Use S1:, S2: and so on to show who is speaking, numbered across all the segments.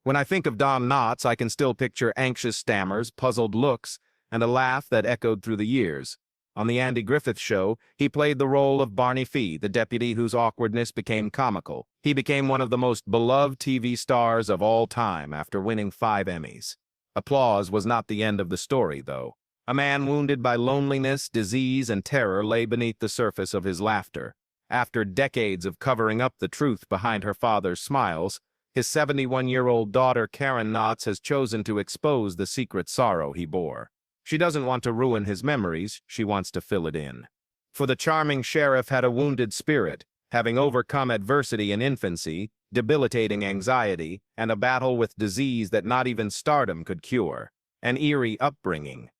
S1: When I think of Don Knotts, I can still picture anxious stammers, puzzled looks, and a laugh that echoed through the years. On the Andy Griffith Show, he played the role of Barney Fe, the deputy whose awkwardness became comical. He became one of the most beloved TV stars of all time after winning 5 Emmys. Applause was not the end of the story, though. A man wounded by loneliness, disease, and terror lay beneath the surface of his laughter. After decades of covering up the truth behind her father's smiles, his 71-year-old daughter Karen Knotts has chosen to expose the secret sorrow he bore. She doesn't want to ruin his memories, she wants to fill it in. For the charming sheriff had a wounded spirit, having overcome adversity in infancy, debilitating anxiety, and a battle with disease that not even stardom could cure. An eerie upbringing.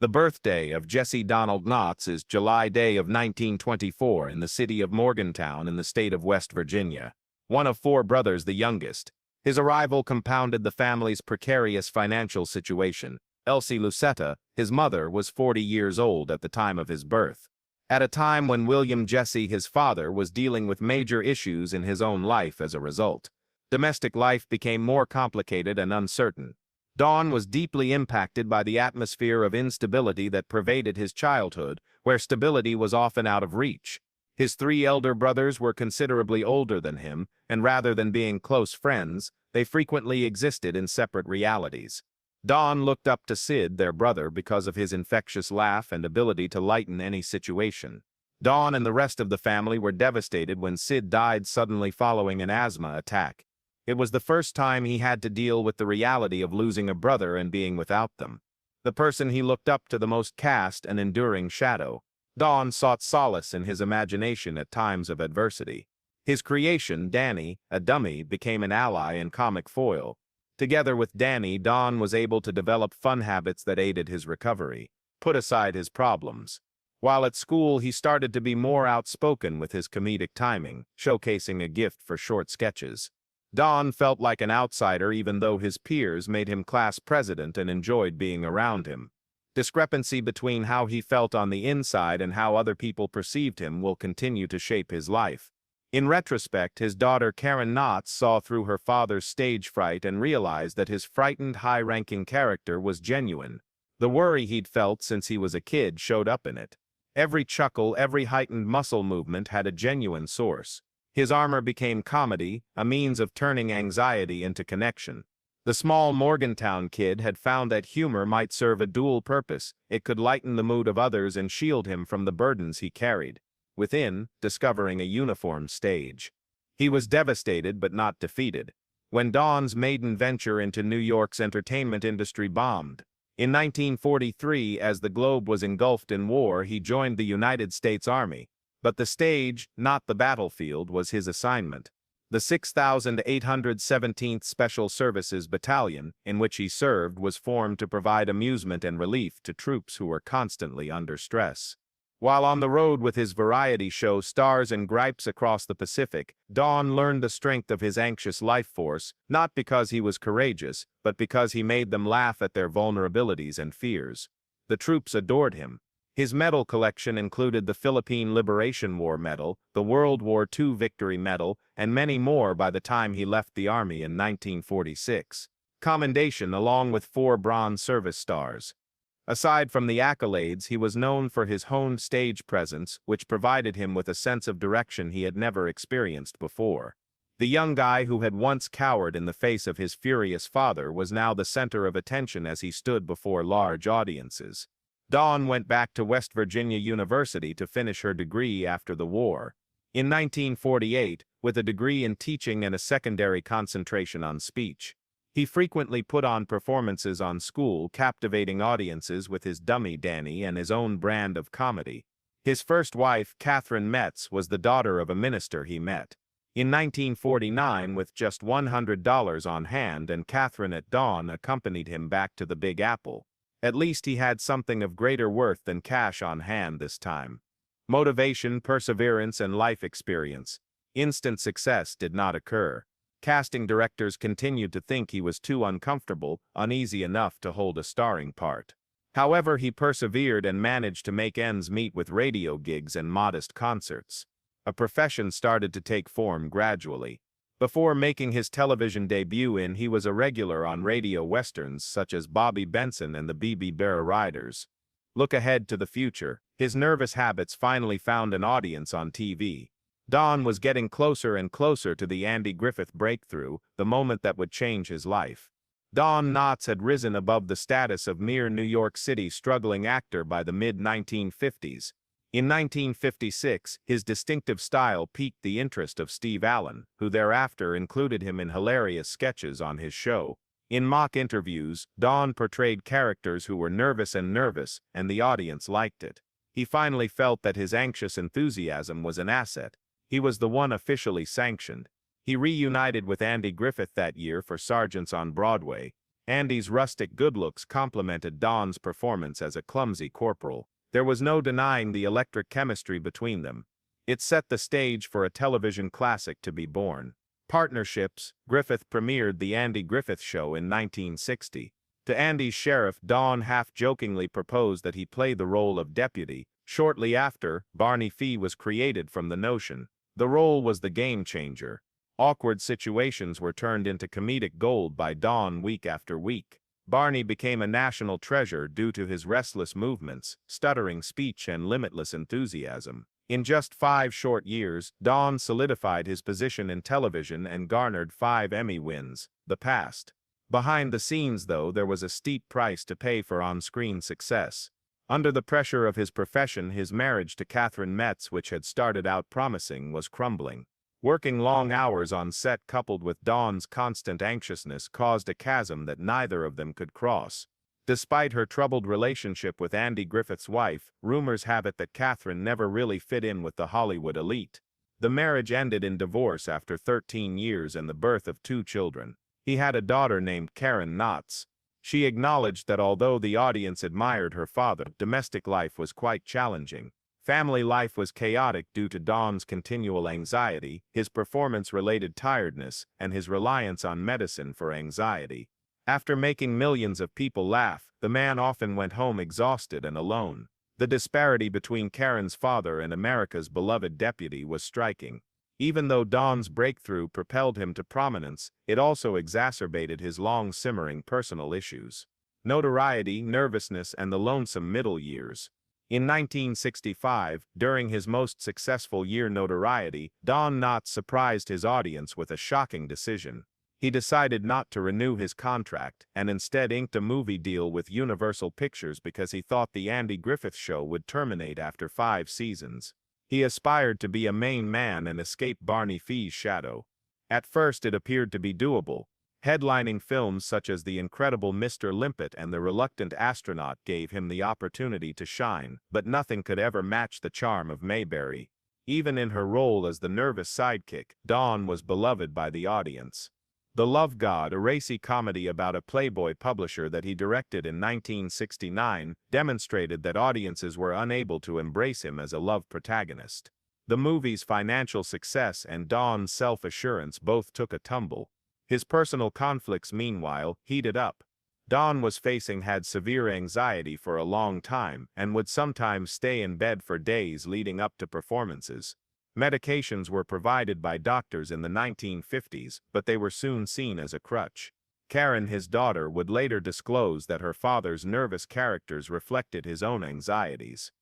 S1: The birthday of Jesse Donald Knotts is July Day of 1924 in the city of Morgantown in the state of West Virginia. One of 4 brothers, the youngest. His arrival compounded the family's precarious financial situation. Elsie Lucetta, his mother, was 40 years old at the time of his birth. At a time when William Jesse, his father, was dealing with major issues in his own life as a result. Domestic life became more complicated and uncertain. Don was deeply impacted by the atmosphere of instability that pervaded his childhood, where stability was often out of reach. His 3 elder brothers were considerably older than him, and rather than being close friends, they frequently existed in separate realities. Don looked up to Sid, their brother, because of his infectious laugh and ability to lighten any situation. Don and the rest of the family were devastated when Sid died suddenly following an asthma attack. It was the first time he had to deal with the reality of losing a brother and being without them. The person he looked up to the most cast an enduring shadow. Don sought solace in his imagination at times of adversity. His creation, Danny, a dummy, became an ally and comic foil. Together with Danny, Don was able to develop fun habits that aided his recovery, put aside his problems. While at school, he started to be more outspoken with his comedic timing, showcasing a gift for short sketches. Don felt like an outsider even though his peers made him class president and enjoyed being around him. Discrepancy between how he felt on the inside and how other people perceived him will continue to shape his life. In retrospect, his daughter Karen Knotts saw through her father's stage fright and realized that his frightened, high-ranking character was genuine. The worry he'd felt since he was a kid showed up in it. Every chuckle, every heightened muscle movement had a genuine source. His armor became comedy, a means of turning anxiety into connection. The small Morgantown kid had found that humor might serve a dual purpose. It could lighten the mood of others and shield him from the burdens he carried. Within, discovering a uniform stage. He was devastated but not defeated. When Don's maiden venture into New York's entertainment industry bombed. In 1943, as the globe was engulfed in war, he joined the United States Army. But the stage, not the battlefield, was his assignment. The 6,817th Special Services Battalion, in which he served, was formed to provide amusement and relief to troops who were constantly under stress. While on the road with his variety show Stars and Gripes across the Pacific, Don learned the strength of his anxious life force, not because he was courageous, but because he made them laugh at their vulnerabilities and fears. The troops adored him. His medal collection included the Philippine Liberation War Medal, the World War II Victory Medal, and many more by the time he left the Army in 1946. Commendation along with 4 Bronze Service Stars. Aside from the accolades, he was known for his honed stage presence, which provided him with a sense of direction he had never experienced before. The young guy who had once cowered in the face of his furious father was now the center of attention as he stood before large audiences. Dawn went back to West Virginia University to finish her degree after the war. In 1948, with a degree in teaching and a secondary concentration on speech. He frequently put on performances on school, captivating audiences with his dummy Danny and his own brand of comedy. His first wife, Catherine Metz, was the daughter of a minister he met. In 1949, with just $100 on hand, and Catherine at dawn accompanied him back to the Big Apple. At least he had something of greater worth than cash on hand this time. Motivation, perseverance, and life experience. Instant success did not occur. Casting directors continued to think he was too uncomfortable, uneasy enough to hold a starring part. However, he persevered and managed to make ends meet with radio gigs and modest concerts. A profession started to take form gradually. Before making his television debut he was a regular on radio westerns such as Bobby Benson and the B.B. Bear Riders. Look ahead to the future. His nervous habits finally found an audience on TV. Don was getting closer and closer to the Andy Griffith breakthrough, the moment that would change his life. Don Knotts had risen above the status of mere New York City struggling actor by the mid-1950s. In 1956, his distinctive style piqued the interest of Steve Allen, who thereafter included him in hilarious sketches on his show. In mock interviews, Don portrayed characters who were nervous, and the audience liked it. He finally felt that his anxious enthusiasm was an asset. He was the one officially sanctioned. He reunited with Andy Griffith that year for Sergeants on Broadway. Andy's rustic good looks complemented Don's performance as a clumsy corporal. There was no denying the electric chemistry between them. It set the stage for a television classic to be born. Partnerships. Griffith premiered The Andy Griffith Show in 1960. To Andy's sheriff, Don half-jokingly proposed that he play the role of deputy. Shortly after, Barney Fe was created from the notion. The role was the game changer. Awkward situations were turned into comedic gold by Don week after week. Barney became a national treasure due to his restless movements, stuttering speech, and limitless enthusiasm. In just 5 short years, Don solidified his position in television and garnered 5 Emmy wins. The past. Behind the scenes, though, there was a steep price to pay for on-screen success. Under the pressure of his profession, his marriage to Catherine Metz, which had started out promising, was crumbling. Working long hours on set coupled with Don's constant anxiousness caused a chasm that neither of them could cross. Despite her troubled relationship with Andy Griffith's wife, rumors have it that Catherine never really fit in with the Hollywood elite. The marriage ended in divorce after 13 years and the birth of 2 children. He had a daughter named Karen Knotts. She acknowledged that although the audience admired her father, domestic life was quite challenging. Family life was chaotic due to Don's continual anxiety, his performance-related tiredness, and his reliance on medicine for anxiety. After making millions of people laugh, the man often went home exhausted and alone. The disparity between Karen's father and America's beloved deputy was striking. Even though Don's breakthrough propelled him to prominence, it also exacerbated his long-simmering personal issues. Notoriety, nervousness, and the lonesome middle years. In 1965, during his most successful year notoriety, Don Knotts surprised his audience with a shocking decision. He decided not to renew his contract, and instead inked a movie deal with Universal Pictures because he thought The Andy Griffith Show would terminate after 5 seasons. He aspired to be a main man and escape Barney Fe's shadow. At first it appeared to be doable. Headlining films such as The Incredible Mr. Limpet and The Reluctant Astronaut gave him the opportunity to shine, but nothing could ever match the charm of Mayberry. Even in her role as the nervous sidekick, Dawn was beloved by the audience. The Love God, a racy comedy about a Playboy publisher that he directed in 1969, demonstrated that audiences were unable to embrace him as a love protagonist. The movie's financial success and Dawn's self-assurance both took a tumble. His personal conflicts, meanwhile, heated up. Don had severe anxiety for a long time and would sometimes stay in bed for days leading up to performances. Medications were provided by doctors in the 1950s, but they were soon seen as a crutch. Karen, his daughter, would later disclose that her father's nervous characters reflected his own anxieties.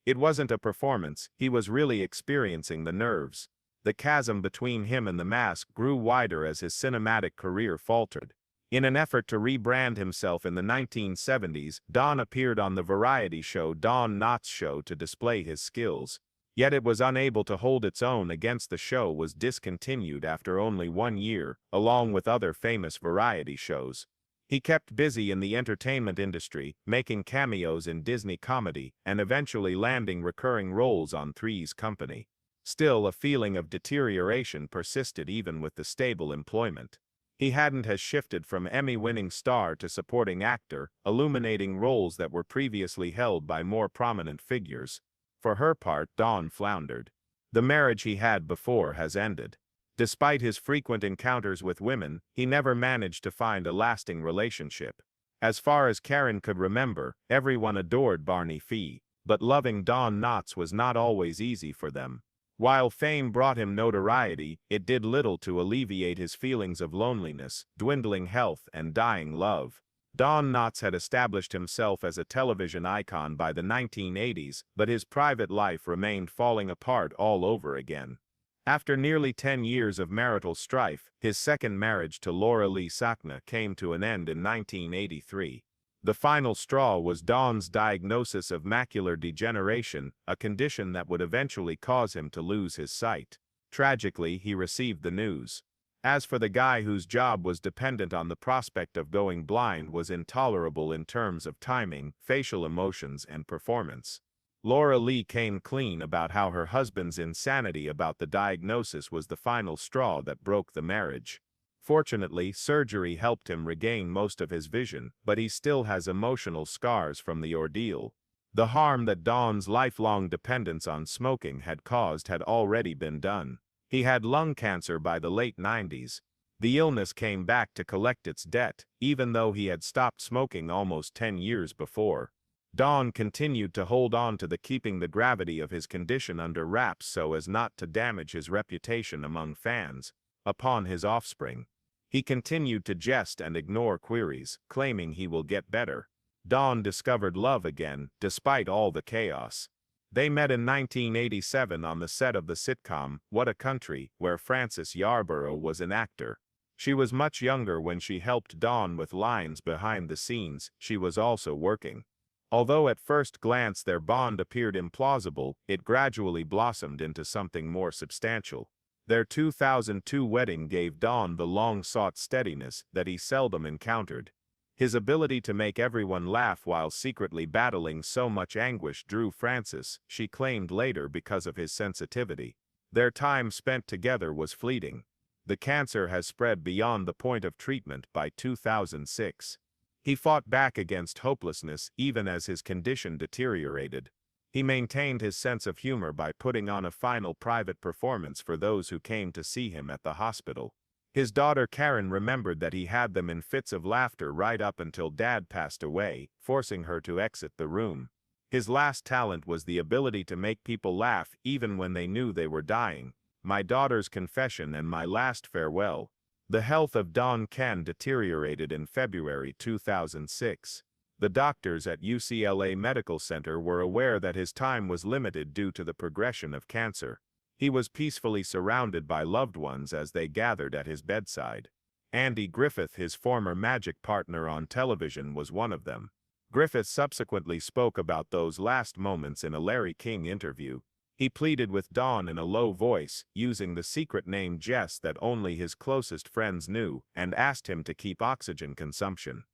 S1: It wasn't a performance, he was really experiencing the nerves. The chasm between him and the mask grew wider as his cinematic career faltered. In an effort to rebrand himself in the 1970s, Don appeared on the variety show Don Knotts Show to display his skills. Yet it was unable to hold its own against the show was discontinued after only 1 year, along with other famous variety shows. He kept busy in the entertainment industry, making cameos in Disney comedy, and eventually landing recurring roles on Three's Company. Still, a feeling of deterioration persisted even with the stable employment. He has shifted from Emmy-winning star to supporting actor, illuminating roles that were previously held by more prominent figures. For her part, Dawn floundered. The marriage he had before has ended. Despite his frequent encounters with women, he never managed to find a lasting relationship. As far as Karen could remember, everyone adored Barney Fe, but loving Don Knotts was not always easy for them. While fame brought him notoriety, it did little to alleviate his feelings of loneliness, dwindling health, and dying love. Don Knotts had established himself as a television icon by the 1980s, but his private life remained falling apart all over again. After nearly 10 years of marital strife, his second marriage to Laura Lee Sakna came to an end in 1983. The final straw was Don's diagnosis of macular degeneration, a condition that would eventually cause him to lose his sight. Tragically, he received the news. As for the guy whose job was dependent on the prospect of going blind was intolerable in terms of timing, facial emotions, and performance. Laura Lee came clean about how her husband's insanity about the diagnosis was the final straw that broke the marriage. Fortunately, surgery helped him regain most of his vision, but he still has emotional scars from the ordeal. The harm that Don's lifelong dependence on smoking had caused had already been done. He had lung cancer by the late 90s. The illness came back to collect its debt, even though he had stopped smoking almost 10 years before. Don continued to hold on to keeping the gravity of his condition under wraps so as not to damage his reputation among fans. Upon his offspring, he continued to jest and ignore queries, claiming he will get better. Don discovered love again, despite all the chaos. They met in 1987 on the set of the sitcom, What a Country, where Frances Yarborough was an actor. She was much younger when she helped Don with lines behind the scenes. She was also working. Although at first glance their bond appeared implausible, it gradually blossomed into something more substantial. Their 2002 wedding gave Don the long-sought steadiness that he seldom encountered. His ability to make everyone laugh while secretly battling so much anguish drew Frances, she claimed later, because of his sensitivity. Their time spent together was fleeting. The cancer has spread beyond the point of treatment by 2006. He fought back against hopelessness even as his condition deteriorated. He maintained his sense of humor by putting on a final private performance for those who came to see him at the hospital. His daughter Karen remembered that he had them in fits of laughter right up until Dad passed away, forcing her to exit the room. His last talent was the ability to make people laugh even when they knew they were dying. My Daughter's Confession and My Last Farewell. The health of Don Ken deteriorated in February 2006. The doctors at UCLA Medical Center were aware that his time was limited due to the progression of cancer. He was peacefully surrounded by loved ones as they gathered at his bedside. Andy Griffith, his former Magic partner on television, was one of them. Griffith subsequently spoke about those last moments in a Larry King interview. He pleaded with Don in a low voice, using the secret name Jess that only his closest friends knew, and asked him to keep oxygen consumption.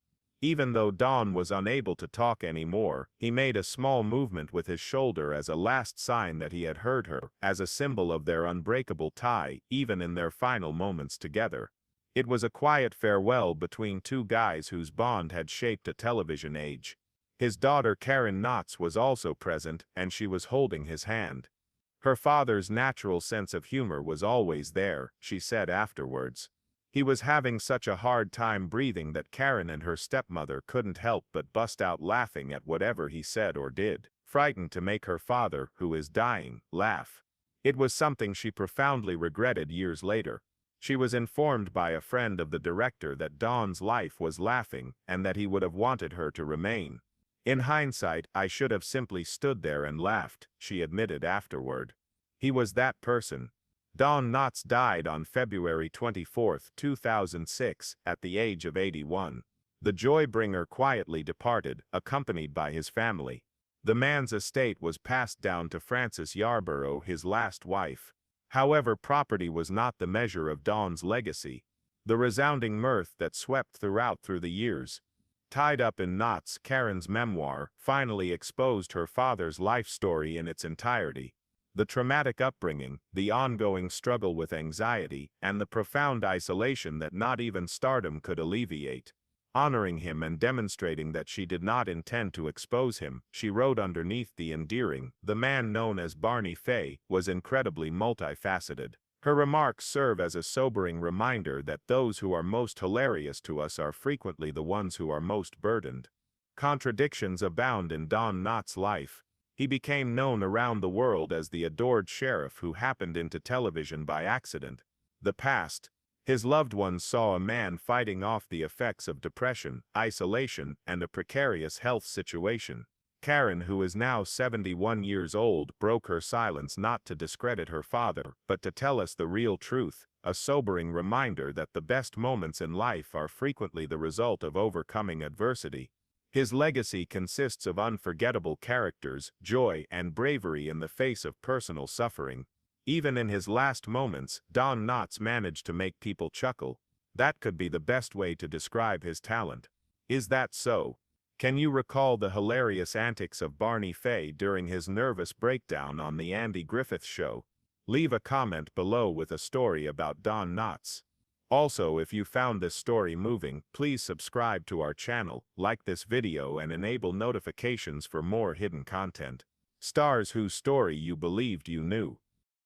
S1: Even though Don was unable to talk anymore, he made a small movement with his shoulder as a last sign that he had heard her, as a symbol of their unbreakable tie, even in their final moments together. It was a quiet farewell between two guys whose bond had shaped a television age. His daughter Karen Knotts was also present, and she was holding his hand. Her father's natural sense of humor was always there, she said afterwards. He was having such a hard time breathing that Karen and her stepmother couldn't help but bust out laughing at whatever he said or did, frightened to make her father, who is dying, laugh. It was something she profoundly regretted years later. She was informed by a friend of the director that Don's life was laughing and that he would have wanted her to remain. In hindsight, I should have simply stood there and laughed, she admitted afterward. He was that person. Don Knotts died on February 24, 2006, at the age of 81. The Joybringer quietly departed, accompanied by his family. The man's estate was passed down to Frances Yarborough, his last wife. However, property was not the measure of Don's legacy. The resounding mirth that swept through the years, tied up in knots, Karen's memoir, finally exposed her father's life story in its entirety. The traumatic upbringing, the ongoing struggle with anxiety, and the profound isolation that not even stardom could alleviate. Honoring him and demonstrating that she did not intend to expose him, she wrote underneath the endearing, "The man known as Barney Fe was incredibly multifaceted." Her remarks serve as a sobering reminder that those who are most hilarious to us are frequently the ones who are most burdened. Contradictions abound in Don Knotts' life. He became known around the world as the adored sheriff who happened into television by accident. The past. His loved ones saw a man fighting off the effects of depression, isolation, and a precarious health situation. Karen, who is now 71 years old, broke her silence not to discredit her father, but to tell us the real truth, a sobering reminder that the best moments in life are frequently the result of overcoming adversity. His legacy consists of unforgettable characters, joy, and bravery in the face of personal suffering. Even in his last moments, Don Knotts managed to make people chuckle. That could be the best way to describe his talent. Is that so? Can you recall the hilarious antics of Barney Fe during his nervous breakdown on the Andy Griffith Show? Leave a comment below with a story about Don Knotts. Also, if you found this story moving, please subscribe to our channel, like this video, and enable notifications for more hidden content. Stars whose story you believed you knew.